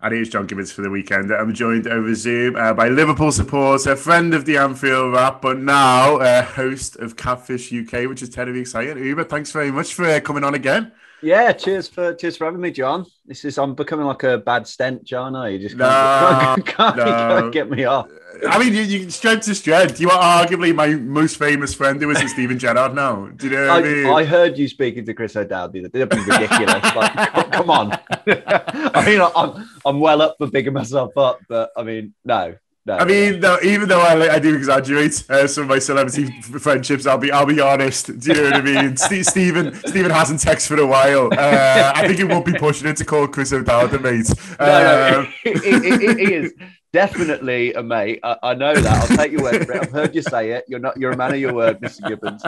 And here's John Gibbons for the weekend. I'm joined over Zoom by Liverpool supporter, friend of the Anfield Wrap, but now host of Catfish UK, which is terribly exciting. Oobah, thanks very much for coming on again. Yeah, cheers for having me, John. I'm becoming like a bad stench, aren't I? You just can't get me off. I mean, you strength to strength. You are arguably my most famous friend. Who is Steven Gerrard now? Do you know what I mean? I heard you speaking to Chris O'Dowd. That'd be ridiculous. Like, come on. I mean, I'm well up for bigging myself up, but I mean, no. I mean, no, even though I do exaggerate some of my celebrity friendships, I'll be honest. Do you know what I mean? Steven hasn't texted for a while. I think he won't be pushing it to call Chris O'Dowd a mate. No, he is definitely a mate. I know that. I'll take your word for it. I've heard you say it. You're a man of your word, Mr. Gibbons.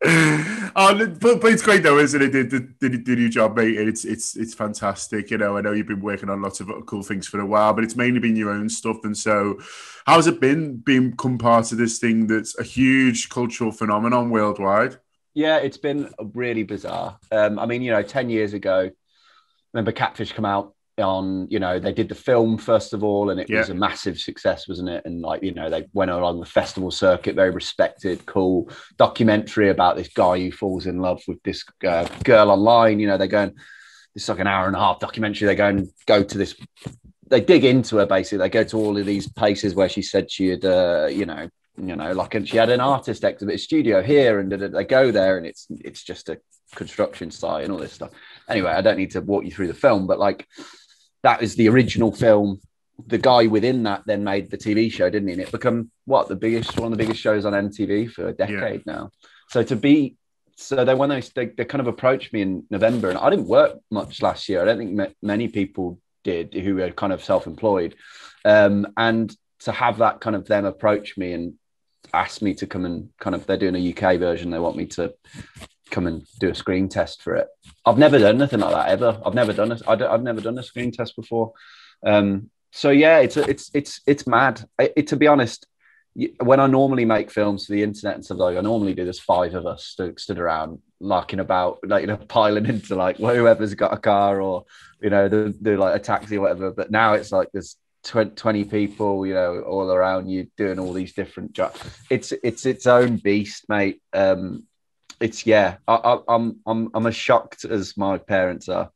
But it's great though, isn't it? The new job, mate. It's fantastic. You know, I know you've been working on lots of cool things for a while, but it's mainly been your own stuff. And so, how's it been become part of this thing that's a huge cultural phenomenon worldwide? Yeah, it's been really bizarre. I mean, 10 years ago, remember Catfish come out on, they did the film first of all, and it was a massive success, wasn't it? And they went along the festival circuit, very respected, cool documentary about this guy who falls in love with this girl online. They go and it's like an hour and a half documentary. They go to this, they dig into her basically. They go to all of these places where she said she had, she had an artist exhibit studio here, and they go there, and it's just a construction site and all this stuff. Anyway, I don't need to walk you through the film, but that is the original film. The guy within that then made the TV show, didn't he? And it became one of the biggest shows on MTV for a decade now. So when they kind of approached me in November, and I didn't work much last year. I don't think many people did who were kind of self-employed. And to have that kind of them approach me and ask me to come and they're doing a UK version. They want me to come and do a screen test for it. I've never done anything like that ever. I've never done a screen test before. So yeah, it's mad. To be honest, when I normally make films for the internet and stuff, I normally do. There's 5 of us stood around larking about, piling into whoever's got a car or do a taxi or whatever. But now it's there's 20 people, all around you doing all these different jobs. It's its own beast, mate. I'm as shocked as my parents are.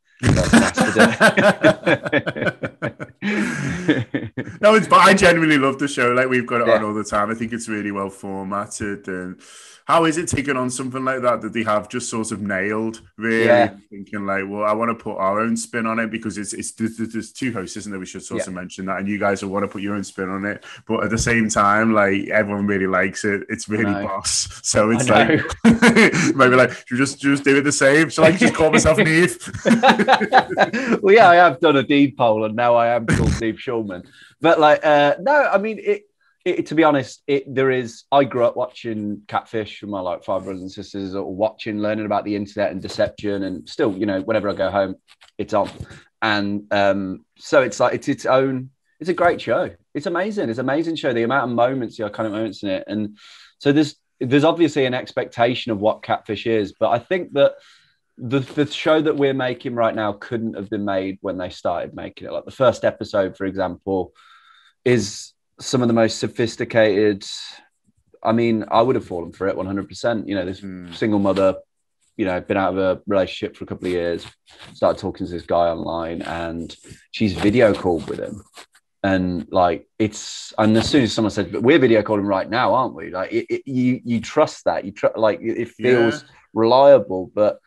No, but I genuinely love the show. We've got it on all the time. I think it's really well formatted. And how is it taking on something like that they have just sort of nailed? Really thinking I want to put our own spin on it, because there's 2 hosts, isn't there? We should sort of mention that, and you guys will want to put your own spin on it. But at the same time, everyone really likes it. It's really boss. So it's maybe you just do it the same. So just call myself Neve. Well, yeah, I have done a deed poll, and now I am called Steve Shulman. But no, I mean to be honest, I grew up watching Catfish with my 5 brothers and sisters, or learning about the internet and deception, and still, whenever I go home, it's on. And so it's its own. It's a great show. It's amazing. It's an amazing show. The amount of moments, iconic moments in it, and so there's obviously an expectation of what Catfish is, but I think that the show that we're making right now couldn't have been made when they started making it. The first episode, for example, is some of the most sophisticated. I mean, I would have fallen for it 100%. This single mother, been out of a relationship for a couple of years, started talking to this guy online, and she's video called with him. And and as soon as someone said, "But we're video calling right now, aren't we?" You trust that. It feels reliable. But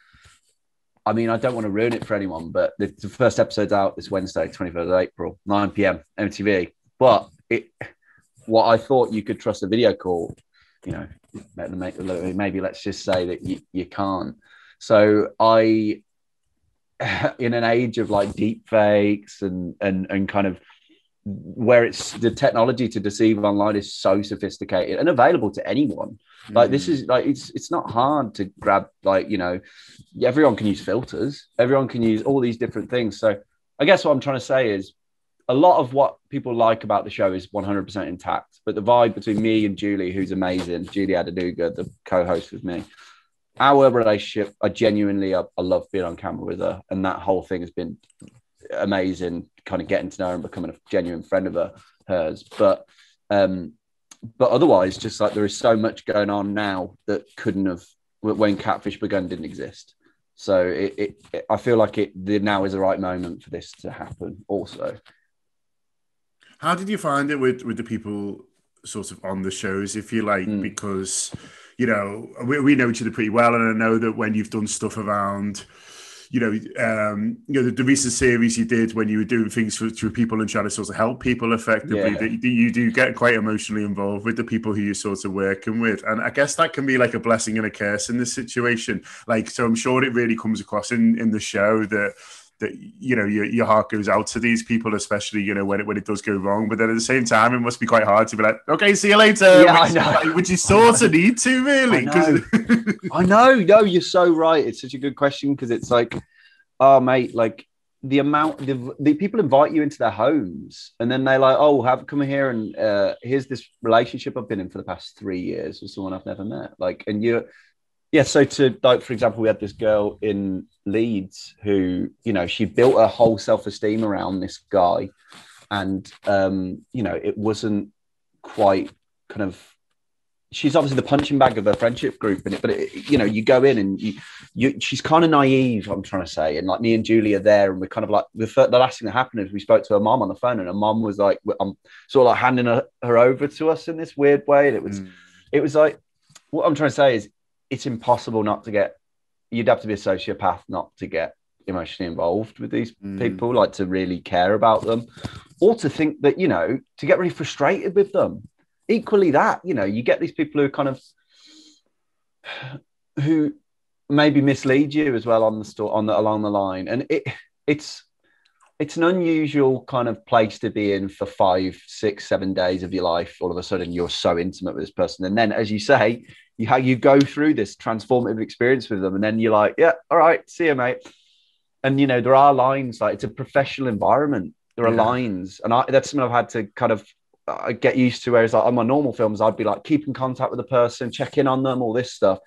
I mean, I don't want to ruin it for anyone, but the first episode's out this Wednesday, 23rd of April, 9 p.m. MTV. But what I thought you could trust a video call, maybe let's just say that you can't. So in an age of deep fakes and kind of where it's the technology to deceive online is so sophisticated and available to anyone. This is it's not hard to grab. Everyone can use filters. Everyone can use all these different things. So I guess what I'm trying to say is a lot of what people like about the show is 100% intact. But the vibe between me and Julie, who's amazing, Julie Adenuga, the co-host with me, our relationship, I love being on camera with her, and that whole thing has been amazing, kind of getting to know her and becoming a genuine friend of hers. But otherwise, just like there is so much going on now that couldn't have, when Catfish begun, didn't exist. So I feel like now is the right moment for this to happen also. How did you find it with the people sort of on the shows, if you like? Because, you know, we know each other pretty well, and I know that when you've done stuff around, the recent series you did when you were doing things for people and trying to sort of help people effectively, that you do get quite emotionally involved with the people who you're sort of working with. And I guess that can be like a blessing and a curse in this situation. Like, so I'm sure it really comes across in the show that you know, your heart goes out to these people, especially, you know, when it does go wrong. But then at the same time, it must be quite hard to be like, okay, see you later. Yeah, I know. Which you sort of need to, really. I know. No, you're so right. It's such a good question, because it's like, oh, mate, like the amount, the people invite you into their homes, and then they're like, oh, come here, and here's this relationship I've been in for the past 3 years with someone I've never met. Like, and so to, like, for example, we had this girl in Leeds who, you know, she built her whole self-esteem around this guy, and you know, it wasn't quite kind of, she's obviously the punching bag of her friendship group, but you know, you go in and she's kind of naive, I'm trying to say, and like me and Julie are there, and we're kind of like, the last thing that happened is we spoke to her mom on the phone, and her mom was like, I'm sort of like handing her over to us in this weird way, and it was like, what I'm trying to say is, it's impossible not to get, you'd have to be a sociopath not to get emotionally involved with these people, like to really care about them, or to think that, you know, to get really frustrated with them. Equally that, you know, you get these people who kind of, who maybe mislead you as well along the line. And it's an unusual kind of place to be in for 5, 6, 7 days of your life. All of a sudden you're so intimate with this person. And then, as you say, you go through this transformative experience with them, and then you're like, yeah, all right, see you, mate. And, you know, there are lines, like, it's a professional environment. There are lines. And that's something I've had to kind of get used to, whereas like on my normal films, I'd be like, keep in contact with the person, check in on them, all this stuff.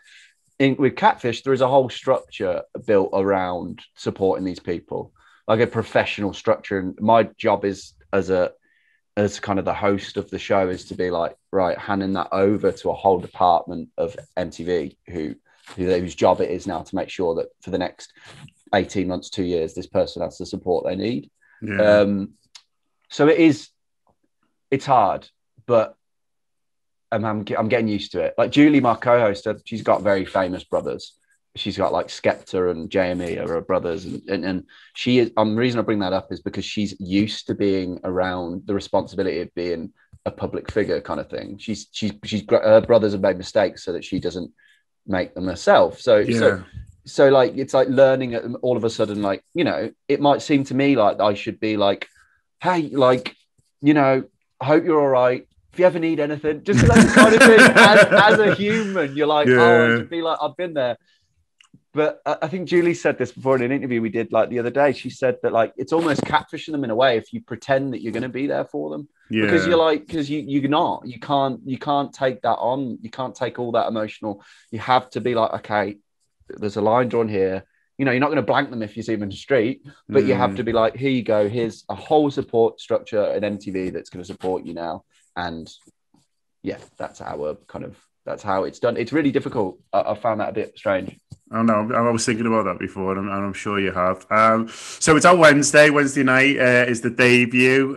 With Catfish, there is a whole structure built around supporting these people, like a professional structure. And my job is as kind of the host of the show is to be like, right, handing that over to a whole department of MTV whose job it is now to make sure that for the next 18 months, 2 years, this person has the support they need. So it's hard, but I'm getting used to it. Like Julie, my co-host, she's got very famous brothers. She's got like Skepta and JME are her brothers, and she is. The reason I bring that up is because she's used to being around the responsibility of being a public figure, kind of thing. She's her brothers have made mistakes so that she doesn't make them herself. So like it's like learning all of a sudden, like, you know, it might seem to me like I should be like, hey, like, you know, I hope you're all right. If you ever need anything, just that kind of thing. As a human, you're like, oh, I should be like, I've been there. But I think Julie said this before in an interview we did like the other day. She said that like it's almost catfishing them in a way if you pretend that you're going to be there for them, because you're like, because you're not, you can't take that on. You can't take all that emotional. You have to be like, okay, there's a line drawn here. You know, you're not going to blank them if you see them in the street, but you have to be like, here you go. Here's a whole support structure at MTV that's going to support you now. And yeah, that's how it's done. It's really difficult. I found that a bit strange. I know. I was thinking about that before, and I'm sure you have. So it's on Wednesday night is the debut.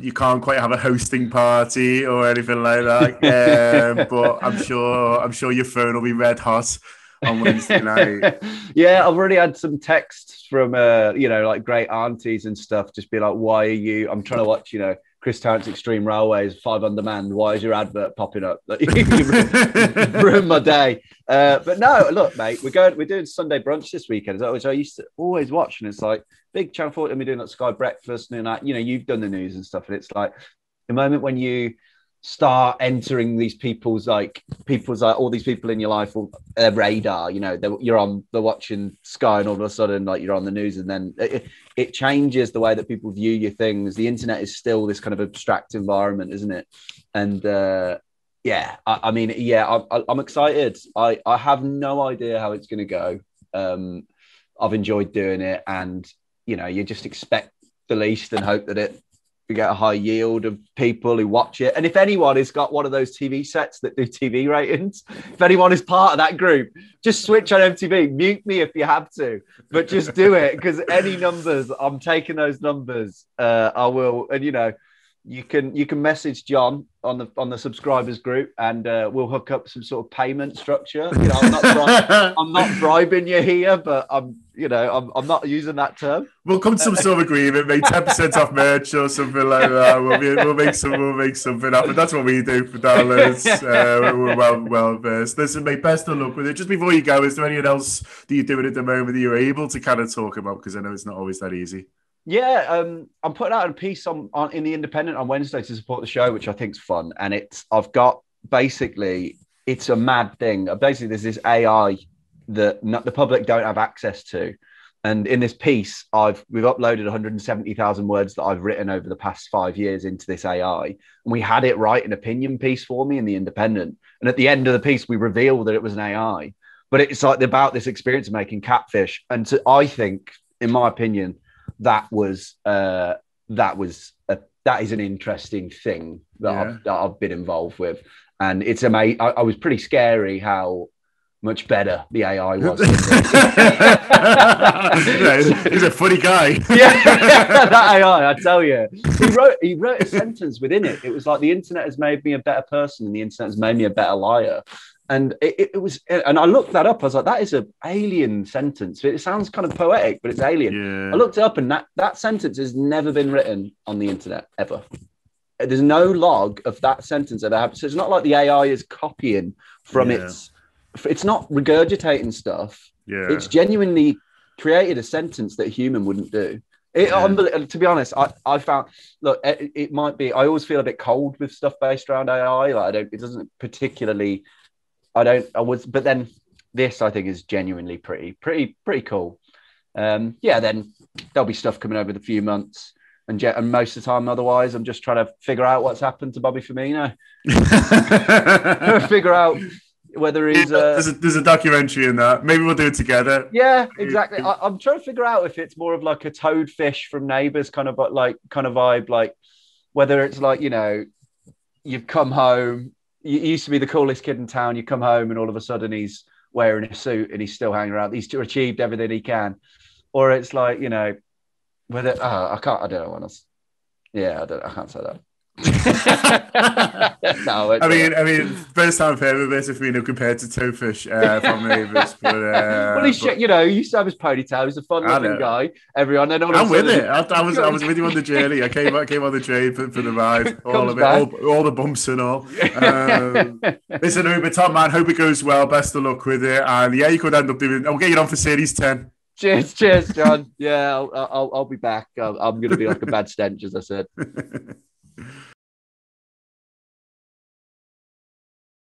You can't quite have a hosting party or anything like that, but I'm sure your phone will be red hot on Wednesday night. Yeah, I've already had some texts from like great aunties and stuff, just be like, why are you? I'm trying to watch, you know, Chris Tarrant's Extreme Railways 5 on demand. Why is your advert popping up? You ruined my day. But no, look, mate, we're doing Sunday brunch this weekend, which I used to always watch, and it's like big Channel 4, and we're doing like Sky Breakfast and that. You know, you've done the news and stuff, and it's like the moment when you start entering these people's like all these people in your life, their radar, you know, they're watching Sky, and all of a sudden like you're on the news, and then it changes the way that people view your things. The internet is still this kind of abstract environment, isn't it? And I'm excited. I have no idea how it's going to go. I've enjoyed doing it, and you just expect the least and hope that you get a high yield of people who watch it. And if anyone has got one of those TV sets that do TV ratings, if anyone is part of that group, just switch on MTV, mute me if you have to, but just do it, because any numbers, I'm taking those numbers. I will. And, you can message John on the subscribers group, and we'll hook up some sort of payment structure. I'm not bribing you here, but I'm not using that term. We'll come to some sort of agreement, make 10% off merch or something like that. We'll make something happen. That's what we do for downloads. We're well versed. Listen, mate, best of luck with it. Just before you go, is there anything else that you're doing at the moment that you're able to kind of talk about? Because I know it's not always that easy. Yeah, I'm putting out a piece on in the Independent on Wednesday to support the show, which I think is fun. And it's a mad thing. Basically, there's this AI that the public don't have access to. And in this piece, we've uploaded 170,000 words that I've written over the past 5 years into this AI. And we had it write an opinion piece for me in the Independent. And at the end of the piece, we revealed that it was an AI. But it's like about this experience of making Catfish. And I think, in my opinion, that is an interesting thing that I've been involved with, and it's amazing. I was pretty scary how much better the AI was. He's a funny guy. That AI, I tell you, he wrote a sentence within it. It was like, the internet has made me a better person, and the internet has made me a better liar. And it was, and I looked that up. I was like, that is an alien sentence. It sounds kind of poetic, but it's alien. Yeah. I looked it up, and that sentence has never been written on the internet, ever. There's no log of that sentence ever happened. So it's not like the AI is copying from it's not regurgitating stuff. Yeah. It's genuinely created a sentence that a human wouldn't do. To be honest, I found, look, it might be, I always feel a bit cold with stuff based around AI. Like, it doesn't particularly... but then this, I think, is genuinely pretty cool. Then there'll be stuff coming over the few months, and most of the time, otherwise, I'm just trying to figure out what's happened to Bobby Firmino. Figure out whether he's. There's a documentary in that. Maybe we'll do it together. Yeah, exactly. I'm trying to figure out if it's more of like a Toadfish from Neighbours kind of vibe, like whether it's like, you've come home. You used to be the coolest kid in town. You come home and all of a sudden he's wearing a suit and he's still hanging around. He's achieved everything he can. Or it's like, whether, I don't know what else. Yeah, I can't say that. No, I mean, first time I've heard of this, if we know, compared to Toadfish from Neighbours. Well, he used to have his ponytail. He's a fun-loving guy. Everyone, and I'm with it. I was with you on the journey. I came on the train for the ride, all of it, all the bumps and all. Listen, Oobah, top man, hope it goes well. Best of luck with it, and yeah, you could end up doing. I'll get you on for series 10. Cheers, John. Yeah, I'll be back. I'm going to be like a bad stench, as I said.